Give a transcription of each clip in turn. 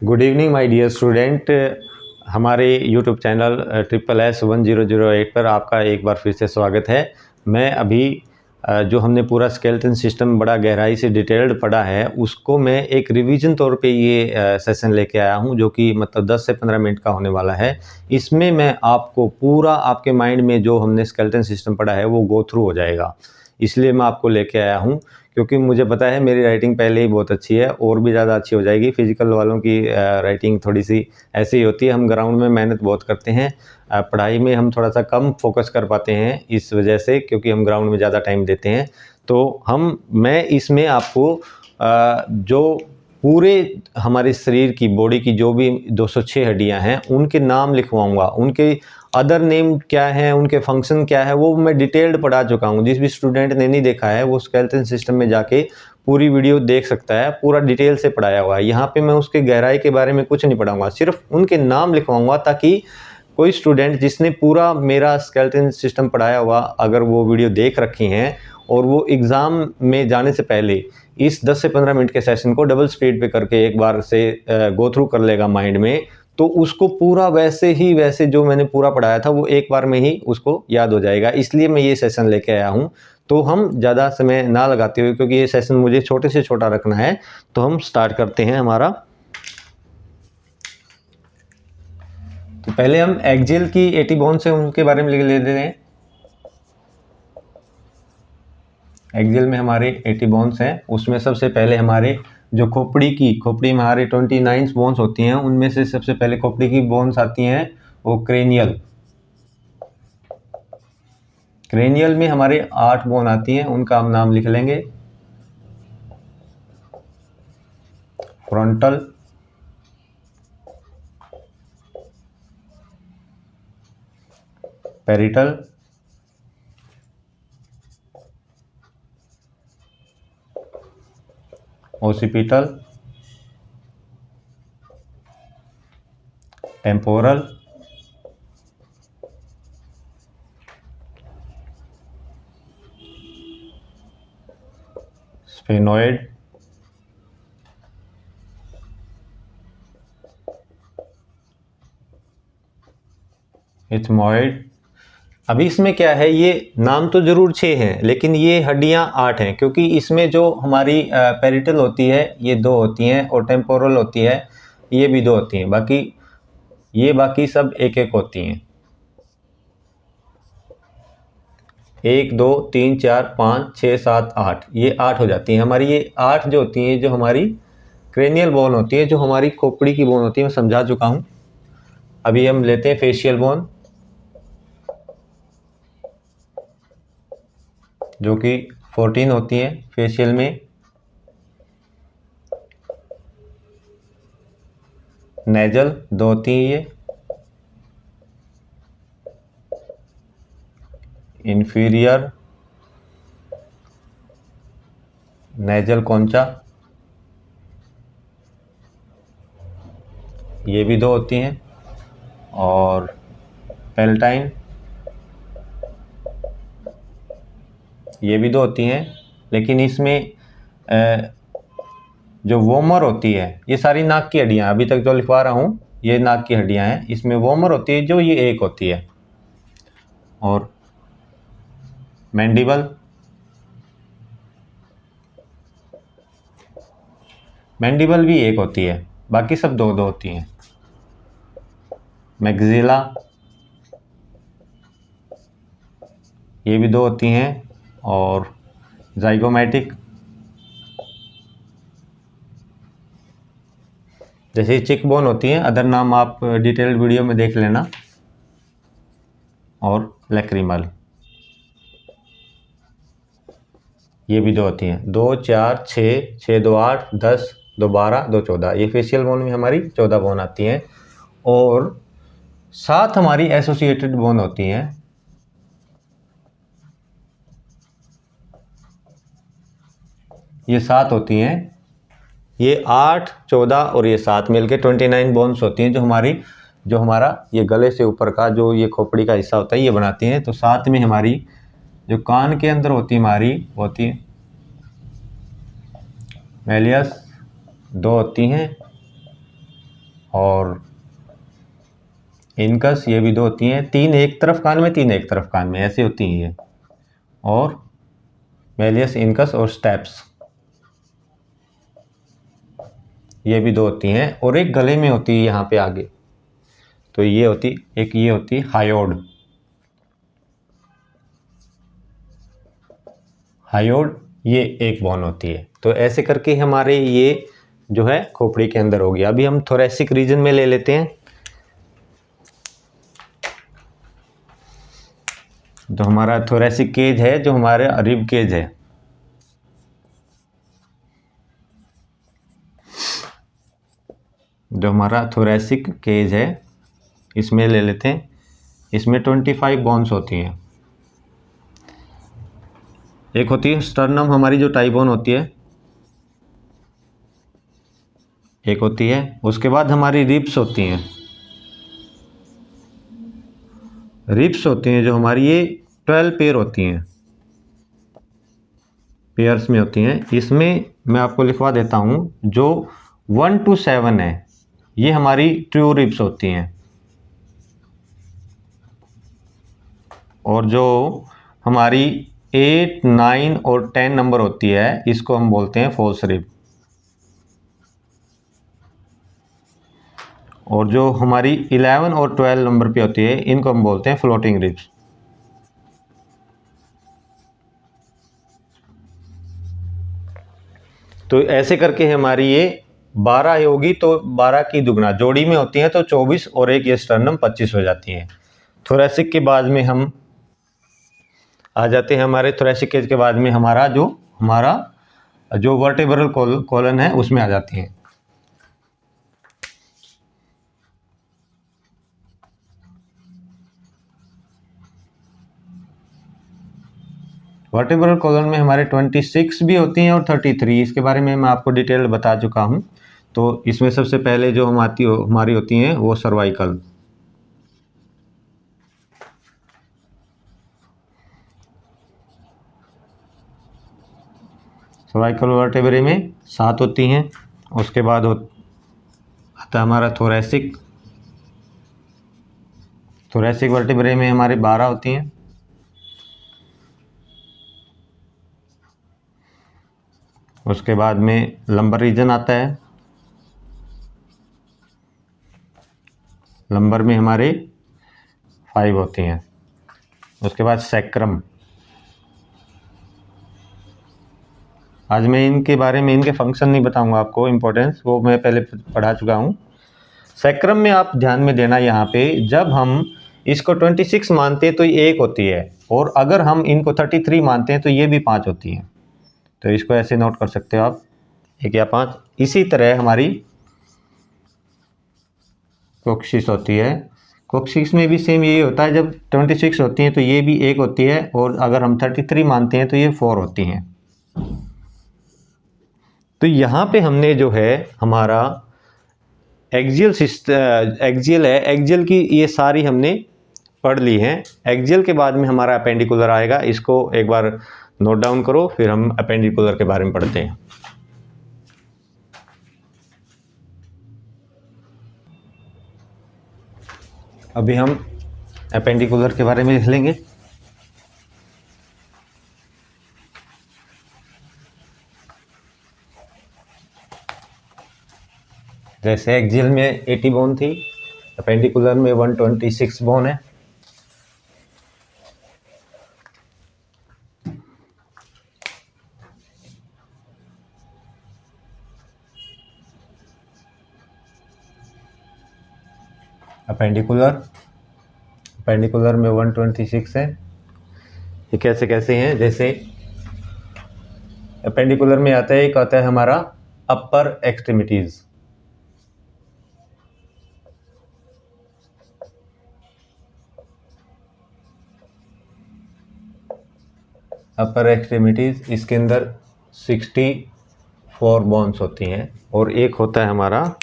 Good evening my dear student. हमारे YouTube channel SSS1008 पर आपका एक बार फिर से स्वागत है। मैं अभी जो हमने पूरा स्केलेटन सिस्टम बड़ा गहराई से डिटेल्ड पढ़ा है उसको मैं एक रिवीजन तौर पे ये सेशन लेके आया हूँ, जो कि मतलब 10 से 15 मिनट का होने वाला है। इसमें मैं आपको पूरा आपके माइंड में जो हमने स्केलेटन सिस्टम पढ़ा है वो गो थ्रू हो जाएगा, इसलिए मैं आपको लेके आया हूँ। क्योंकि मुझे पता है मेरी राइटिंग पहले ही बहुत अच्छी है और भी ज़्यादा अच्छी हो जाएगी। फिजिकल वालों की राइटिंग थोड़ी सी ऐसी ही होती है। हम ग्राउंड में मेहनत बहुत करते हैं, पढ़ाई में हम थोड़ा सा कम फोकस कर पाते हैं इस वजह से, क्योंकि हम ग्राउंड में ज़्यादा टाइम देते हैं। तो मैं इसमें आपको जो पूरे हमारे शरीर की बॉडी की जो भी 206 हड्डियां हैं उनके नाम लिखवाऊंगा, उनके अदर नेम क्या है, उनके फंक्शन क्या है, वो मैं डिटेल्ड पढ़ा चुका हूँ। जिस भी स्टूडेंट ने नहीं देखा है वो स्केलेटन सिस्टम में जाके पूरी वीडियो देख सकता है, पूरा डिटेल से पढ़ाया हुआ है। यहाँ पे मैं उसके गहराई के बारे में कुछ नहीं पढ़ाऊंगा, सिर्फ उनके नाम लिखवाऊंगा, ताकि कोई स्टूडेंट जिसने पूरा मेरा स्केलेटन सिस्टम पढ़ाया हुआ अगर वो वीडियो देख रखी हैं और वो एग्ज़ाम में जाने से पहले इस 10 से 15 मिनट के सेशन को डबल स्पीड पे करके एक बार से गो थ्रू कर लेगा माइंड में, तो उसको पूरा वैसे जो मैंने पूरा पढ़ाया था वो एक बार में ही उसको याद हो जाएगा। इसलिए मैं ये सेशन लेके आया हूँ। तो हम ज़्यादा समय ना लगाते हुए, क्योंकि ये सेशन मुझे छोटे से छोटा रखना है, तो हम स्टार्ट करते हैं हमारा। तो पहले हम एक्जियल की 80 बोन्स है उनके बारे में लिख लेते हैं। एक्जियल में हमारे 80 बोन्स हैं, उसमें सबसे पहले हमारे जो खोपड़ी में हमारे 29 बोन्स होती हैं, उनमें से सबसे पहले खोपड़ी की बोन्स आती हैं वो क्रेनियल में हमारे 8 बोन आती हैं, उनका हम नाम लिख लेंगे। Frontal, parietal, occipital, temporal, sphenoid, ethmoid. अभी इसमें क्या है, ये नाम तो जरूर 6 हैं लेकिन ये हड्डियां 8 हैं, क्योंकि इसमें जो हमारी पेरिटल होती है ये 2 होती हैं और टेम्पोरल होती है ये भी 2 होती हैं। बाकी सब एक एक होती हैं। 1 2 3 4 5 6 7 8, ये 8 हो जाती हैं हमारी। ये 8 जो होती हैं जो हमारी क्रेनियल बोन होती है, जो हमारी खोपड़ी की बोन होती है, मैं समझा चुका हूँ। अभी हम लेते हैं फेशियल बोन, जो कि 14 होती है फेशियल में। नेजल 2 होती है ये। इंफीरियर नेजल कॉन्चा, ये भी 2 होती हैं। और पेल्टाइन, ये भी 2 होती हैं। लेकिन इसमें जो वोमर होती है, ये सारी नाक की हड्डियां, अभी तक जो लिखवा रहा हूँ ये नाक की हड्डियां हैं। इसमें वोमर होती है जो, ये 1 होती है। और मैंडिबल भी 1 होती है, बाकी सब 2 2 होती हैं। मैग्जिला, ये भी 2 होती हैं। और जाइगोमैटिक, जैसे चिक बोन होती हैं, अदर नाम आप डिटेल्ड वीडियो में देख लेना। और लैक्रिमल, ये भी 2 होती हैं। 2 4 6 6 2 8 10 2 12 2 14, ये फेशियल बोन में हमारी 14 बोन आती हैं। और 7 हमारी एसोसिएटेड बोन होती हैं। ये 7 होती हैं, ये 8 14 और ये 7 मिलके 29 बोन्स होती हैं, जो हमारा ये गले से ऊपर का जो ये खोपड़ी का हिस्सा होता है ये बनाती हैं। तो 7 में हमारी जो कान के अंदर होती है हमारी होती है मैलियस, 2 होती हैं। और इनकस, ये भी 2 होती हैं। 3 एक तरफ कान में, 3 एक तरफ कान में, ऐसी होती हैं ये। और मेलियस इनकस और स्टेप्स, ये भी 2 होती हैं। और एक गले में होती है यहाँ पे आगे, तो ये होती, एक ये होती हायोड। हायोड ये एक बोन होती है। तो ऐसे करके हमारे ये जो है खोपड़ी के अंदर हो गया। अभी हम थोरेसिक रीजन में ले लेते हैं। तो हमारा थोरेसिक केज है, जो हमारे रिब केज है, जो हमारा थोरेसिक केज है, इसमें ले लेते हैं। इसमें 25 बोन्स होती हैं। एक होती है स्टर्नम, हमारी जो टाई बोन होती है, एक होती है। उसके बाद हमारी रिब्स होती हैं। रिब्स होती हैं जो हमारी, ये 12 पेयर होती हैं, पेयर्स में होती हैं। इसमें मैं आपको लिखवा देता हूँ, जो 1 to 7 है, ये हमारी ट्रू रिब्स होती हैं। और जो हमारी 8, 9 और 10 नंबर होती है, इसको हम बोलते हैं फॉल्स रिब। और जो हमारी 11 और 12 नंबर पे होती है, इनको हम बोलते हैं फ्लोटिंग रिब्स। तो ऐसे करके हमारी ये 12 होगी, तो 12 की दुगना जोड़ी में होती है, तो 24, और एक ये स्टर्नम 25 हो जाती है। थोरेसिक के बाद में हम आ जाते हैं, हमारे थोरेसिक केज के बाद में हमारा जो वर्टेब्रल कॉलन है, उसमें आ जाती हैं। वर्टेब्रल कॉलन में हमारे 26 भी होती हैं और 33, इसके बारे में मैं आपको डिटेल बता चुका हूँ। तो इसमें सबसे पहले जो हमारी होती हैं, वो सर्वाइकल। सर्वाइकल वर्टेब्रे में 7 होती हैं। उसके बाद आता हमारा थोरेसिक। थोरेसिक वर्टेब्रे में हमारे 12 होती हैं। उसके बाद में लंबर रीजन आता है। लंबर में हमारे 5 होती हैं। उसके बाद सैक्रम। आज मैं इनके बारे में, इनके फंक्शन नहीं बताऊंगा आपको, इम्पोर्टेंस वो मैं पहले पढ़ा चुका हूँ। सैक्रम में आप ध्यान में देना, यहाँ पे जब हम इसको 26 मानते हैं तो ये 1 होती है, और अगर हम इनको 33 मानते हैं तो ये भी 5 होती हैं। तो इसको ऐसे नोट कर सकते हो आप, 1 या 5। इसी तरह हमारी कोक्सिस होती है। कोक्सिस में भी सेम यही होता है, जब 26 होती हैं तो ये भी 1 होती है, और अगर हम 33 मानते हैं तो ये 4 होती हैं। तो यहाँ पे हमने जो है हमारा एक्सियल एक्सियल है, एक्सियल की ये सारी हमने पढ़ ली हैं। एक्सियल के बाद में हमारा अपेंडिकुलर आएगा, इसको एक बार नोट डाउन करो, फिर हम अपेंडिकुलर के बारे में पढ़ते हैं। अभी हम अपेंडिकुलर के बारे में लिख लेंगे। जैसे एक्सियल में 80 बोन थी, अपेंडिकुलर में 126 बोन है। अपेंडिकुलर में 126 है। ये कैसे कैसे हैं, जैसे अपेंडिकुलर में आता है, एक आता है हमारा अपर एक्सट्रीमिटीज। अपर एक्सट्रीमिटीज, इसके अंदर 64 बोन्स होती हैं। और एक होता है हमारा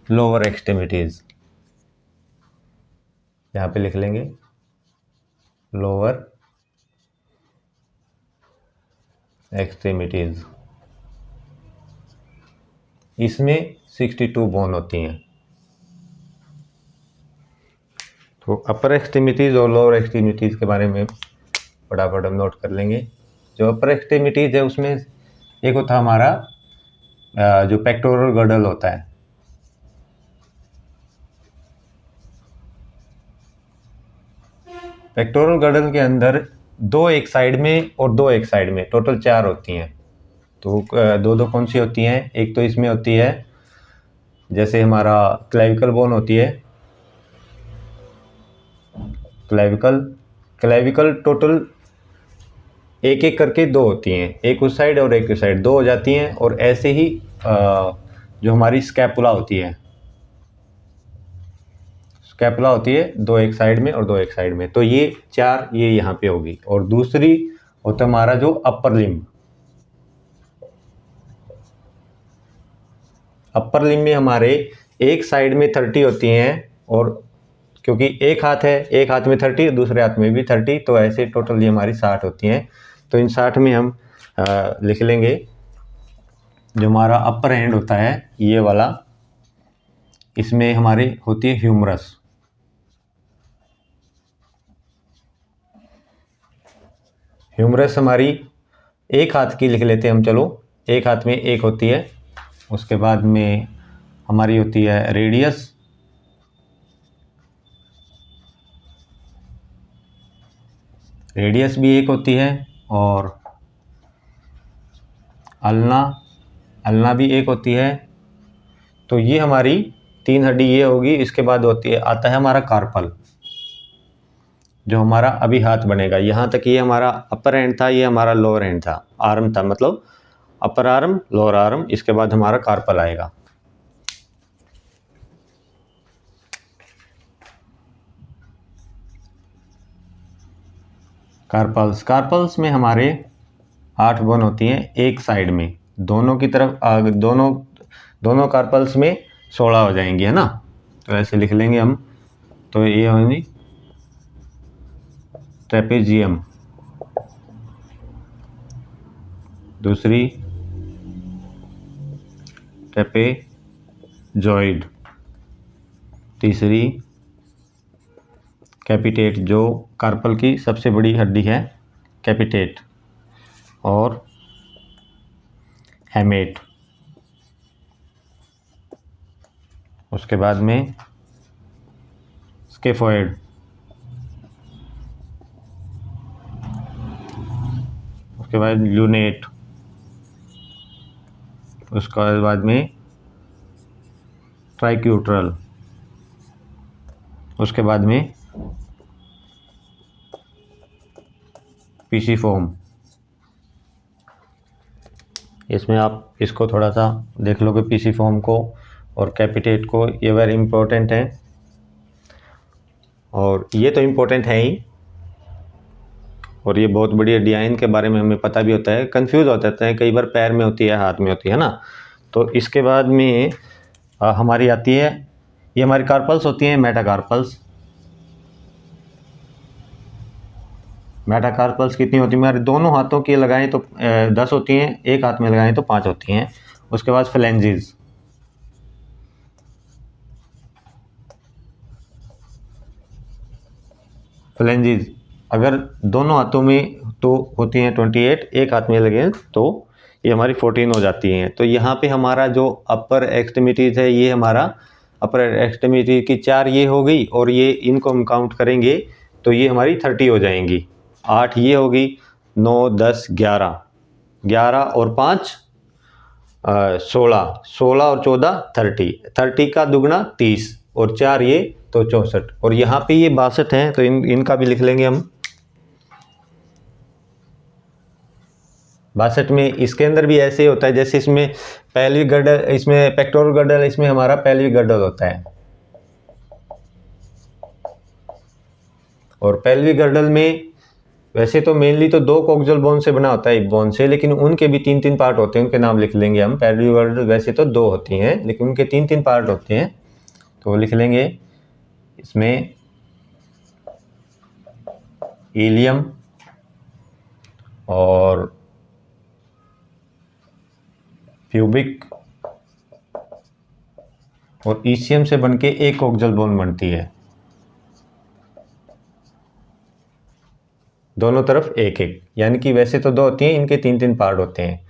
लोअर एक्सट्रीमिटीज, यहाँ पे लिख लेंगे लोअर एक्सट्रीमिटीज। इसमें 62 बोन होती हैं। तो अपर एक्सट्रीमिटीज़ और लोअर एक्सट्रीमिटीज़ के बारे में फटाफट हम नोट कर लेंगे। जो अपर एक्सट्रीमिटीज़ है उसमें एक होता है हमारा जो पेक्टोरल गर्डल होता है। पेक्टोरल गर्डल के अंदर दो एक साइड में और दो एक साइड में, टोटल 4 होती हैं। तो दो दो कौन सी होती हैं? एक तो इसमें होती है जैसे हमारा क्लेविकल बोन होती है, क्लेविकल टोटल एक एक करके दो होती हैं, एक उस साइड और एक उस साइड, दो हो जाती हैं। और ऐसे ही जो हमारी स्कैपुला होती है, स्कैपुला होती है दो एक साइड में और दो एक साइड में। तो ये 4 ये यहाँ पे होगी। और दूसरी होता है हमारा जो अपर लिम्ब। अपर लिम्ब में हमारे एक साइड में 30 होती हैं, और क्योंकि एक हाथ है, एक हाथ में 30 दूसरे हाथ में भी 30, तो ऐसे टोटल ये हमारी 60 होती हैं। तो इन 60 में हम लिख लेंगे जो हमारा अपर एंड होता है ये वाला, इसमें हमारी होती है ह्यूमरस। ह्यूमरस हमारी एक हाथ की लिख लेते हैं हम, चलो एक हाथ में एक होती है। उसके बाद में हमारी होती है रेडियस, रेडियस भी एक होती है। और अल्ना, अल्ना भी एक होती है। तो ये हमारी 3 हड्डी ये होगी। इसके बाद होती है, आता है हमारा कार्पल, जो हमारा अभी हाथ बनेगा। यहाँ तक ये हमारा अपर एंड था, ये हमारा लोअर एंड था, आर्म था, मतलब अपर आर्म लोअर आर्म। इसके बाद हमारा कार्पल आएगा। कार्पल्स में हमारे 8 बोन होती हैं एक साइड में, दोनों की तरफ दोनों कार्पल्स में 16 हो जाएंगी, है ना। तो ऐसे लिख लेंगे हम। तो ये होगी ट्रेपेजियम, दूसरी ट्रेपेजॉइड, तीसरी कैपिटेट, जो कार्पल की सबसे बड़ी हड्डी है, कैपिटेट। और हेमेट। उसके बाद में स्केफॉइड, उसके बाद ल्यूनेट, उसके बाद में ट्राइक्यूट्रल, उसके बाद में पीसीफॉर्म। इसमें आप इसको थोड़ा सा देख लो कि पीसीफॉर्म को और कैपिटेट को, ये वेरी इंपॉर्टेंट है। और ये तो इम्पोर्टेंट है ही, और ये बहुत बड़ी हड्डियाँ हैं, इनके बारे में हमें पता भी होता है। कंफ्यूज हो जाते हैं कई बार, पैर में होती है, हाथ में होती है ना। तो इसके बाद में हमारी आती है, ये हमारी कार्पल्स होती हैं, मेटाकार्पल्स। मेटाकार्पल्स कितनी होती है? हमारे दोनों हाथों की लगाएं तो 10 होती हैं, एक हाथ में लगाएं तो 5 होती हैं। उसके बाद फ्लेंजेस, फ्लेंजेस अगर दोनों हाथों में तो होती हैं 28, एक हाथ में लगे तो ये हमारी 14 हो जाती हैं। तो यहाँ पे हमारा जो अपर एक्सट्रीमिटीज़ है, ये हमारा अपर एक्सट्रीमिटी की 4 ये हो गई, और ये इनको हम काउंट करेंगे तो ये हमारी 30 हो जाएंगी। 8 ये होगी, 9 10 11, 11 और 5 16, 16 और 14 30 का दुगना 30, और 4 ये तो 64। और यहाँ पे ये 62 हैं, तो इनका भी लिख लेंगे हम। 62 में इसके अंदर भी ऐसे होता है, जैसे इसमें पेल्विक गर्डल, इसमें पेक्टोरल गर्डल, इसमें हमारा पेल्विक गर्डल होता है। और पेल्विक गर्डल में वैसे तो मेनली तो 2 कोक्सियल बोन से बना होता है, एक बोन से, लेकिन उनके भी 3-3 पार्ट होते हैं, उनके नाम लिख लेंगे हम। पेल्विक गर्डल वैसे तो 2 होती हैं, लेकिन उनके 3-3 पार्ट होते हैं, तो लिख लेंगे इसमें इलियम और प्यूबिक और ईसीएम से बनके एक कोक्जल बोन बनती है, दोनों तरफ एक एक, यानी कि वैसे तो दो होती हैं, इनके तीन तीन पार्ट होते हैं।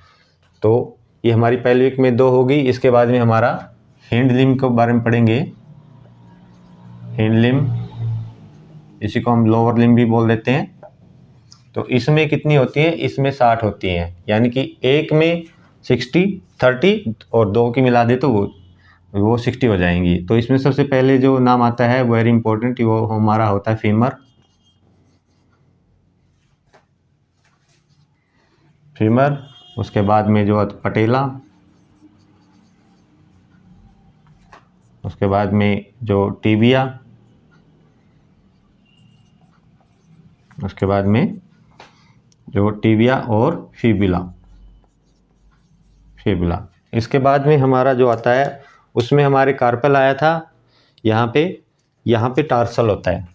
तो ये हमारी पेल्विक में दो होगी। इसके बाद में हमारा हैंड लिम्ब के बारे में पढ़ेंगे। हैंड लिम्ब, इसी को हम लोअर लिम्ब भी बोल देते हैं। तो इसमें कितनी होती है? इसमें 60 होती हैं, यानी कि एक में 60, 30 और दो की मिला दे तो वो 60 हो जाएंगी। तो इसमें सबसे पहले जो नाम आता है वेरी इंपॉर्टेंट, वो हमारा होता है फीमर। फीमर, उसके बाद में जो पटेला, उसके बाद में जो टिबिया, उसके बाद में जो टिबिया और फिबुला। इसके बाद में हमारा जो आता है उसमें हमारे कार्पल आया था। यहाँ पे टार्सल होता है।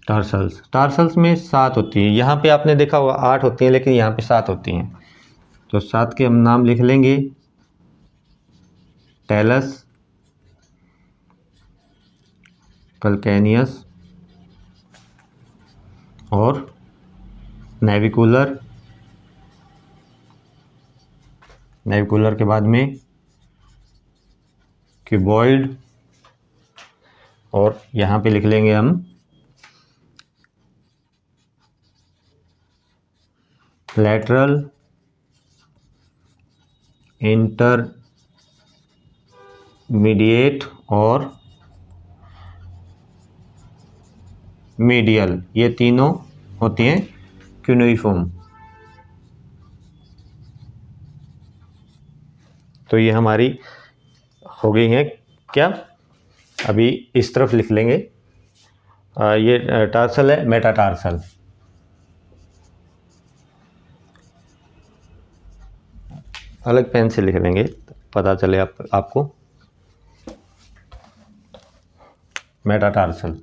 टार्सल्स में 7 होती है। यहाँ पे आपने देखा होगा 8 होती हैं, लेकिन यहाँ पे 7 होती हैं। तो 7 के हम नाम लिख लेंगे। टेलस, कल्केनियस और नेविकुलर। के बाद में क्यूबॉइड, और यहाँ पे लिख लेंगे हम लैटरल, इंटरमीडिएट और मीडियल। ये तीनों होती हैं क्यूनिफॉर्म। तो ये हमारी हो गई हैं क्या? अभी इस तरफ लिख लेंगे। ये टार्सल है, मेटाटार्सल। अलग पेन से लिख लेंगे, पता चले आपको। Metatarsal,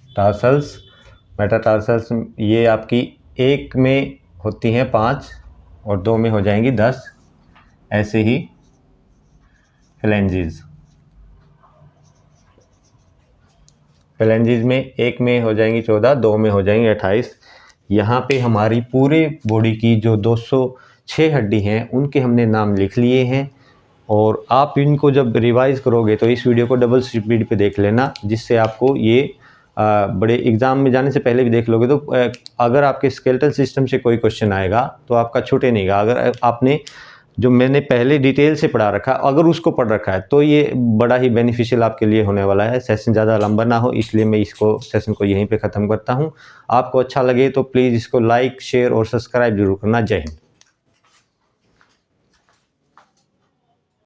tarsals, metatarsals. ये आपकी एक में होती हैं 5 और 2 में हो जाएंगी 10। ऐसे ही फ्लेंजेस में एक में हो जाएंगी 14, 2 में हो जाएंगी 28। यहाँ पे हमारी पूरे बॉडी की जो 206 हड्डी हैं उनके हमने नाम लिख लिए हैं। और आप इनको जब रिवाइज करोगे तो इस वीडियो को डबल स्पीड पे देख लेना, जिससे आपको ये बड़े एग्ज़ाम में जाने से पहले भी देख लोगे तो अगर आपके स्केलेटल सिस्टम से कोई क्वेश्चन आएगा तो आपका छूटे नहीं गा। अगर आपने जो मैंने पहले डिटेल से पढ़ा रखा, अगर उसको पढ़ रखा है तो ये बड़ा ही बेनिफिशियल आपके लिए होने वाला है। सेशन ज़्यादा लंबा ना हो, इसलिए मैं सेशन को यहीं पे ख़त्म करता हूँ। आपको अच्छा लगे तो प्लीज़ इसको लाइक, शेयर और सब्सक्राइब जरूर करना। जय हिंद।